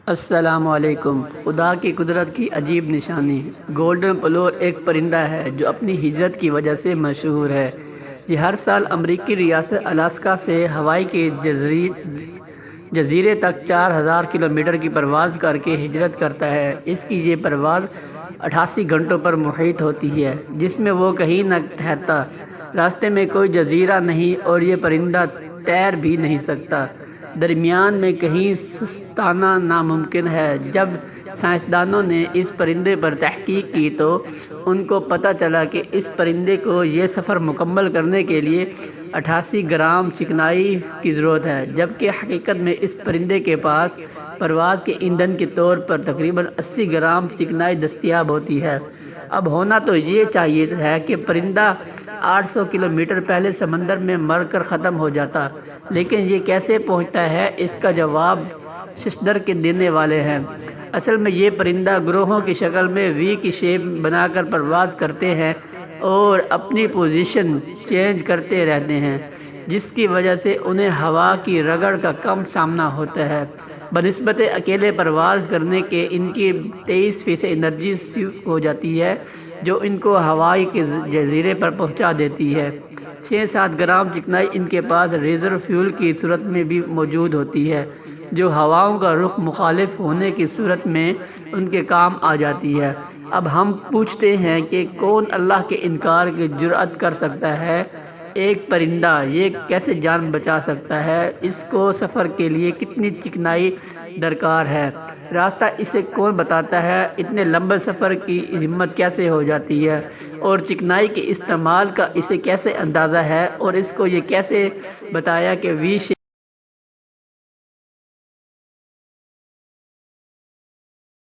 السلام علیکم۔ خدا کی قدرت کی عجیب نشانی۔ گولڈن پلور ایک پرندہ ہے جو اپنی ہجرت کی وجہ سے مشہور ہے۔ یہ ہر سال امریکی ریاست الاسکا سے ہوائی کے جزیرے تک 4000 کلومیٹر کی پرواز کر کے ہجرت کرتا ہے۔ اس کی یہ پرواز 88 گھنٹوں پر محیط ہوتی ہے، جس میں وہ کہیں نہ ٹھہرتا۔ راستے میں کوئی جزیرہ نہیں اور یہ پرندہ تیر بھی نہیں سکتا۔ درمیان میں کہیں سستانا ناممکن ہے۔ جب سائنسدانوں نے اس پرندے پر تحقیق کی تو ان کو پتہ چلا کہ اس پرندے کو یہ سفر مکمل کرنے کے لیے 88 گرام چکنائی کی ضرورت ہے، جبکہ حقیقت میں اس پرندے کے پاس پرواز کے ایندھن کے طور پر تقریباً 80 گرام چکنائی دستیاب ہوتی ہے۔ اب ہونا تو یہ چاہیے ہے کہ پرندہ 800 کلومیٹر پہلے سمندر میں مر کر ختم ہو جاتا، لیکن یہ کیسے پہنچتا ہے، اس کا جواب ششدر کے دینے والے ہیں۔ اصل میں یہ پرندہ گروہوں کی شکل میں وی کی شیپ بنا کر پرواز کرتے ہیں اور اپنی پوزیشن چینج کرتے رہتے ہیں، جس کی وجہ سے انہیں ہوا کی رگڑ کا کم سامنا ہوتا ہے۔ بنسبت اکیلے پرواز کرنے کے ان کی 23% انرجی سیو ہو جاتی ہے، جو ان کو ہوائی کے جزیرے پر پہنچا دیتی ہے۔ 6-7 گرام چکنائی ان کے پاس ریزرو فیول کی صورت میں بھی موجود ہوتی ہے، جو ہواؤں کا رخ مخالف ہونے کی صورت میں ان کے کام آ جاتی ہے۔ اب ہم پوچھتے ہیں کہ کون اللہ کے انکار کی جرأت کر سکتا ہے؟ ایک پرندہ یہ کیسے جان بچا سکتا ہے؟ اس کو سفر کے لیے کتنی چکنائی درکار ہے؟ راستہ اسے کون بتاتا ہے؟ اتنے لمبے سفر کی ہمت کیسے ہو جاتی ہے؟ اور چکنائی کے استعمال کا اسے کیسے اندازہ ہے؟ اور اس کو یہ کیسے بتایا کہ وی